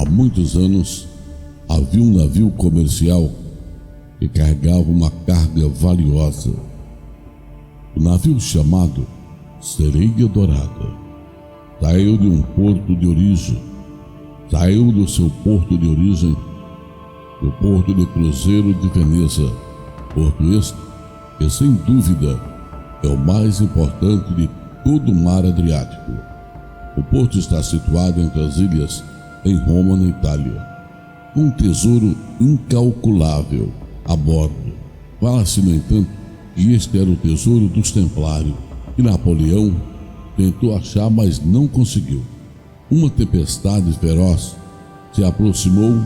Há muitos anos, havia um navio comercial que carregava uma carga valiosa. O navio, chamado Sereia Dourada, saiu de um porto de origem, saiu do seu porto de origem, do porto de cruzeiro de Veneza, porto este que, sem dúvida, é o mais importante de todo o mar Adriático. O porto está situado entre as ilhas, em Roma, na Itália, com um tesouro incalculável a bordo. Fala-se, no entanto, que este era o tesouro dos Templários, que Napoleão tentou achar, mas não conseguiu. Uma tempestade feroz se aproximou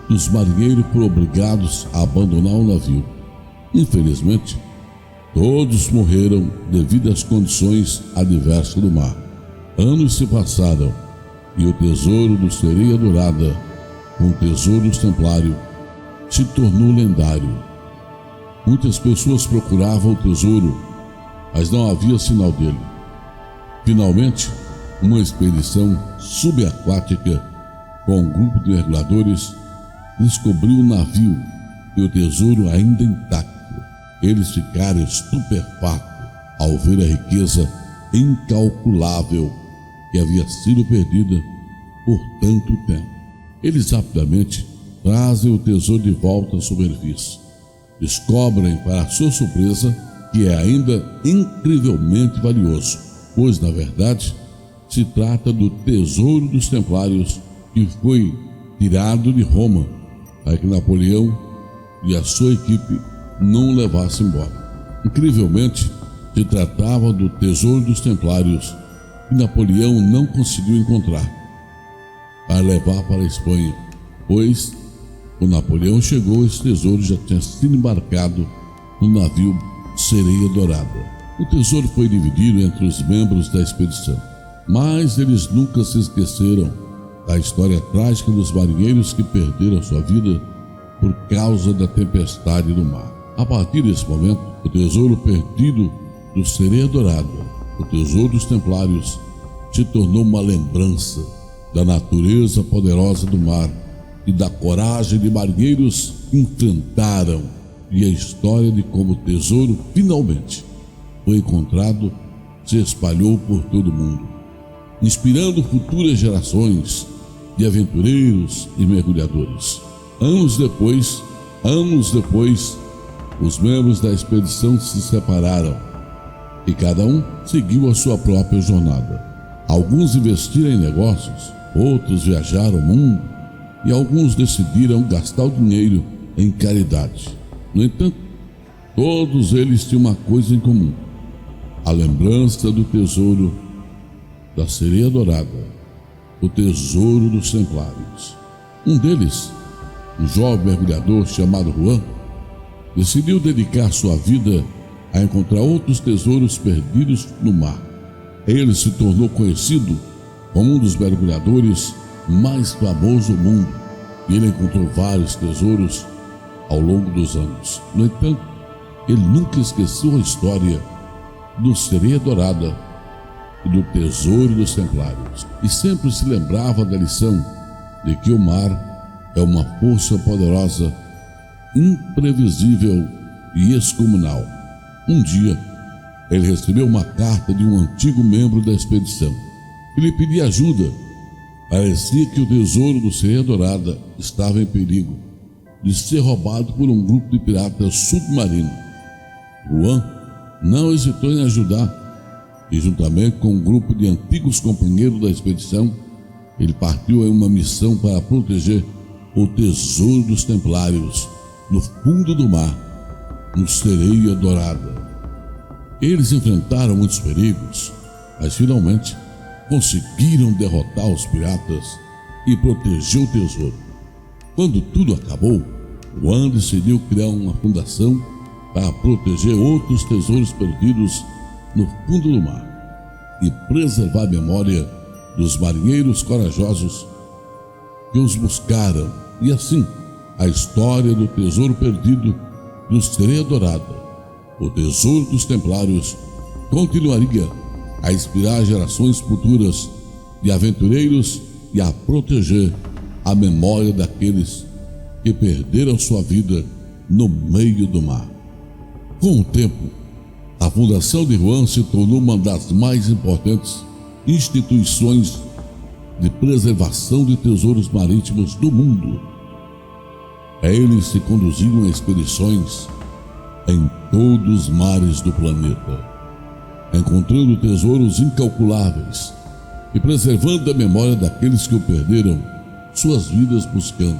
e os marinheiros foram obrigados a abandonar o navio. Infelizmente, todos morreram devido às condições adversas do mar. Anos se passaram e o tesouro do Sereia Dourada, com o tesouro dos Templários, se tornou lendário. Muitas pessoas procuravam o tesouro, mas não havia sinal dele. Finalmente, uma expedição subaquática com um grupo de mergulhadores descobriu o navio e o tesouro ainda intacto. Eles ficaram estupefatos ao ver a riqueza incalculável que havia sido perdida por tanto tempo. Eles rapidamente trazem o tesouro de volta à superfície. Descobrem, para sua surpresa, que é ainda incrivelmente valioso, pois, na verdade, se trata do tesouro dos Templários que foi tirado de Roma para que Napoleão e a sua equipe não o levassem embora. Incrivelmente, se tratava do tesouro dos Templários que Napoleão não conseguiu encontrar para levar para a Espanha, pois, quando Napoleão chegou, esse tesouro já tinha sido embarcado no navio Sereia Dourada. O tesouro foi dividido entre os membros da expedição, mas eles nunca se esqueceram da história trágica dos marinheiros que perderam sua vida por causa da tempestade no mar. A partir desse momento, o tesouro perdido do Sereia Dourada, o tesouro dos Templários, se tornou uma lembrança da natureza poderosa do mar e da coragem de marinheiros que enfrentaram, e a história de como o tesouro finalmente foi encontrado se espalhou por todo o mundo, inspirando futuras gerações de aventureiros e mergulhadores. Anos depois, os membros da expedição se separaram e cada um seguiu a sua própria jornada. Alguns investiram em negócios, outros viajaram o mundo e alguns decidiram gastar o dinheiro em caridade. No entanto, todos eles tinham uma coisa em comum: a lembrança do tesouro da Sereia Dourada, o tesouro dos Templários. Um deles, um jovem mergulhador chamado Juan, decidiu dedicar sua vida a encontrar outros tesouros perdidos no mar. Ele se tornou conhecido como um dos mergulhadores mais famosos do mundo, e ele encontrou vários tesouros ao longo dos anos. No entanto, ele nunca esqueceu a história do Sereia Dourada e do tesouro dos Templários, e sempre se lembrava da lição de que o mar é uma força poderosa, imprevisível e excomunal. Um dia, ele recebeu uma carta de um antigo membro da expedição. Ele pedia ajuda. Parecia que o tesouro do Sereia Dourada estava em perigo de ser roubado por um grupo de piratas submarinos. Juan não hesitou em ajudar e, juntamente com um grupo de antigos companheiros da expedição, ele partiu em uma missão para proteger o tesouro dos Templários no fundo do mar, no Sereia Dourada. Eles enfrentaram muitos perigos, mas finalmente conseguiram derrotar os piratas e proteger o tesouro. Quando tudo acabou, Juan decidiu criar uma fundação para proteger outros tesouros perdidos no fundo do mar e preservar a memória dos marinheiros corajosos que os buscaram. E assim, a história do tesouro perdido do Sereia Dourada, o tesouro dos Templários, continuaria a inspirar gerações futuras de aventureiros e a proteger a memória daqueles que perderam sua vida no meio do mar. Com o tempo, a Fundação de Juan se tornou uma das mais importantes instituições de preservação de tesouros marítimos do mundo. Eles se conduziam expedições em todos os mares do planeta, encontrando tesouros incalculáveis e preservando a memória daqueles que o perderam suas vidas buscando.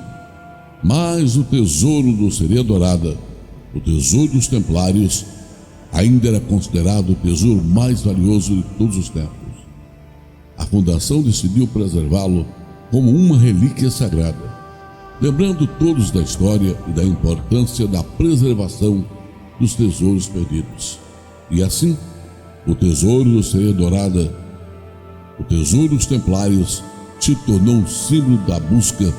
Mas o tesouro do Sereia Dourada, o tesouro dos Templários, ainda era considerado o tesouro mais valioso de todos os tempos. A Fundação decidiu preservá-lo como uma relíquia sagrada, lembrando todos da história e da importância da preservação dos tesouros perdidos. E assim, o tesouro do Sereia Dourada, o tesouro dos Templários, se tornou um símbolo da busca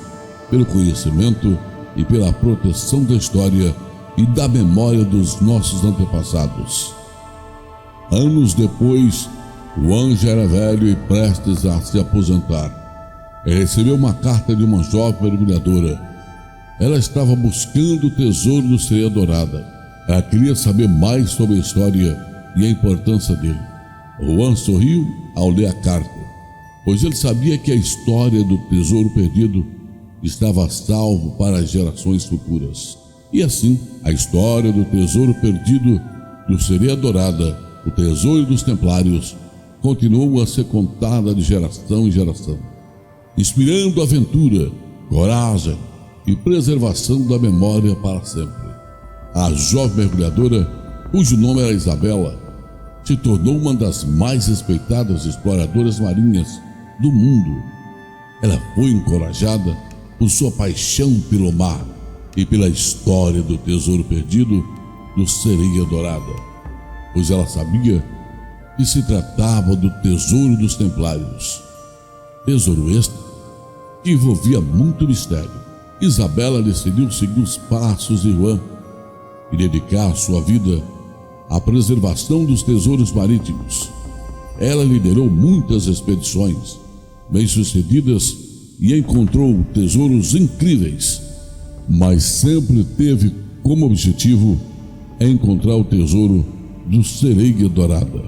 pelo conhecimento e pela proteção da história e da memória dos nossos antepassados. Anos depois, Juan já era velho e prestes a se aposentar. Ele recebeu uma carta de uma jovem mergulhadora. Ela estava buscando o tesouro do Sereia Dourada. Ela queria saber mais sobre a história e a importância dele. Juan sorriu ao ler a carta, pois ele sabia que a história do tesouro perdido estava a salvo para as gerações futuras. E assim, a história do tesouro perdido do Sereia Dourada, o tesouro dos Templários, continuou a ser contada de geração em geração, inspirando aventura, coragem e preservação da memória para sempre. A jovem mergulhadora, cujo nome era Isabela, se tornou uma das mais respeitadas exploradoras marinhas do mundo. Ela foi encorajada por sua paixão pelo mar e pela história do tesouro perdido do Sereia Dourada, pois ela sabia que se tratava do tesouro dos Templários. Tesouro este que envolvia muito mistério. Isabela decidiu seguir os passos de Juan e dedicar sua vida à preservação dos tesouros marítimos. Ela liderou muitas expedições bem-sucedidas e encontrou tesouros incríveis, mas sempre teve como objetivo encontrar o tesouro do Sereia Dourada.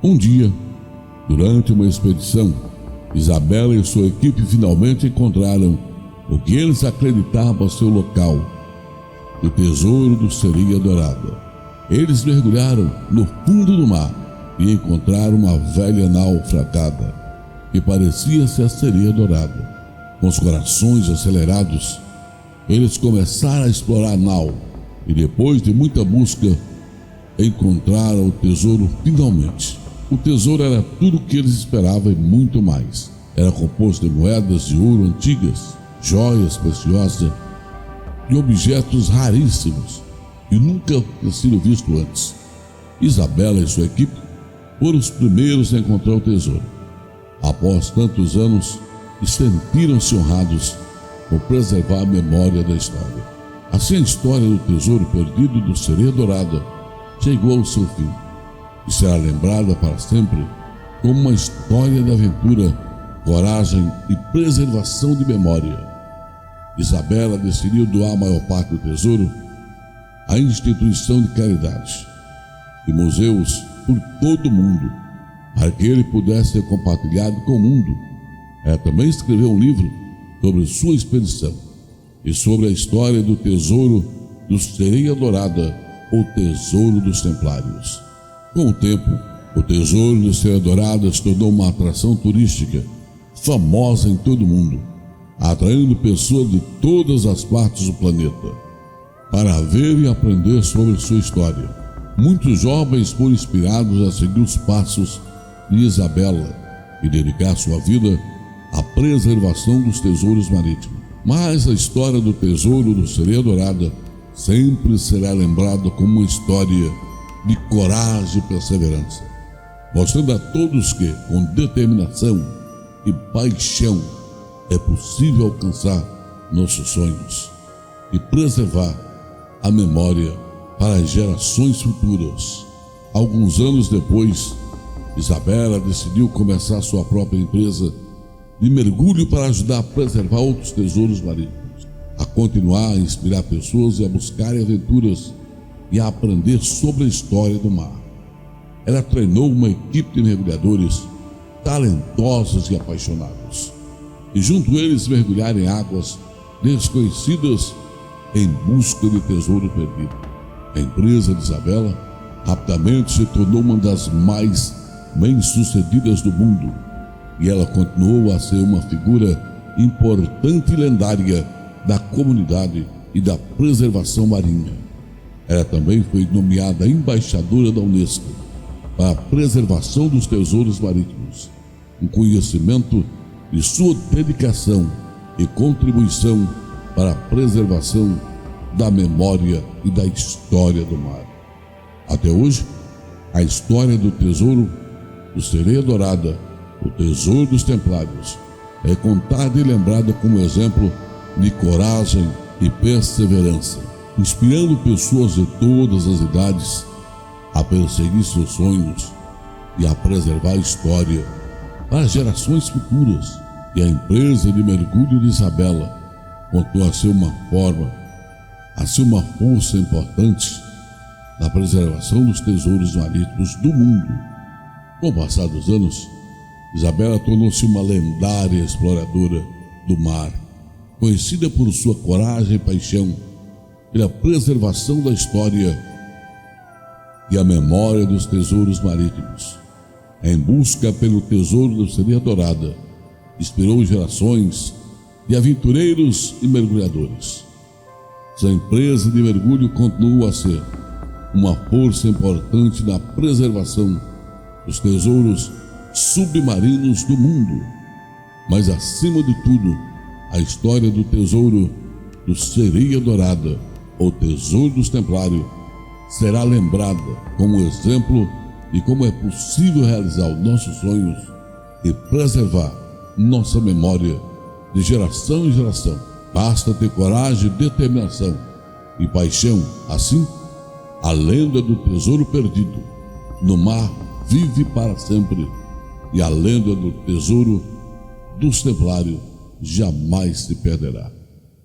Um dia, durante uma expedição, Isabela e sua equipe finalmente encontraram o que eles acreditavam ser o local do tesouro do Sereia Dourada. Eles mergulharam no fundo do mar e encontraram uma velha naufragada que parecia ser a Sereia Dourada. Com os corações acelerados, eles começaram a explorar a nau e, depois de muita busca, encontraram o tesouro finalmente. O tesouro era tudo o que eles esperavam e muito mais. Era composto de moedas de ouro antigas, joias preciosas e objetos raríssimos que nunca tinham sido vistos antes. Isabela e sua equipe foram os primeiros a encontrar o tesouro. Após tantos anos, sentiram-se honrados por preservar a memória da história. Assim, a história do tesouro perdido do Sereia Dourada chegou ao seu fim e será lembrada para sempre como uma história de aventura, coragem e preservação de memória. Isabela decidiu doar a maior parte do tesouro à instituição de caridade e museus por todo o mundo, para que ele pudesse ser compartilhado com o mundo. Ela também escreveu um livro sobre sua expedição e sobre a história do tesouro do Sereia Dourada, o tesouro dos Templários. Com o tempo, o tesouro do Sereia Dourada se tornou uma atração turística famosa em todo o mundo, atraindo pessoas de todas as partes do planeta para ver e aprender sobre sua história. Muitos jovens foram inspirados a seguir os passos de Isabela e dedicar sua vida à preservação dos tesouros marítimos. Mas a história do tesouro do Sereia Dourada sempre será lembrada como uma história de coragem e perseverança, mostrando a todos que, com determinação e paixão, é possível alcançar nossos sonhos e preservar a memória para as gerações futuras. Alguns anos depois, Isabela decidiu começar sua própria empresa de mergulho para ajudar a preservar outros tesouros marítimos, a continuar a inspirar pessoas e a buscarem aventuras e a aprender sobre a história do mar. Ela treinou uma equipe de mergulhadores talentosos e apaixonados, e junto a eles mergulharam em águas desconhecidas em busca de tesouro perdido. A empresa de Isabela rapidamente se tornou uma das mais bem-sucedidas do mundo, e ela continuou a ser uma figura importante e lendária da comunidade e da preservação marinha. Ela também foi nomeada embaixadora da Unesco para a preservação dos tesouros marítimos, um conhecimento de sua dedicação e contribuição para a preservação da memória e da história do mar. Até hoje, a história do tesouro do Sereia Dourada, o tesouro dos Templários, é contada e lembrada como exemplo de coragem e perseverança, inspirando pessoas de todas as idades a perseguir seus sonhos e a preservar a história para gerações futuras. E a empresa de mergulho de Isabela contou a ser uma força importante na preservação dos tesouros marítimos do mundo. Com o passar dos anos, Isabela tornou-se uma lendária exploradora do mar, conhecida por sua coragem e paixão pela preservação da história e a memória dos tesouros marítimos. Em busca pelo tesouro do Sereia Dourada, inspirou gerações de aventureiros e mergulhadores. Sua empresa de mergulho continua a ser uma força importante na preservação dos tesouros submarinos do mundo. Mas, acima de tudo, a história do tesouro do Sereia Dourada, ou Tesouro dos Templários, será lembrada como exemplo de como é possível realizar os nossos sonhos e preservar nossa memória de geração em geração. Basta ter coragem, determinação e paixão. Assim, a lenda do tesouro perdido no mar vive para sempre, e a lenda do tesouro dos Templários jamais se perderá.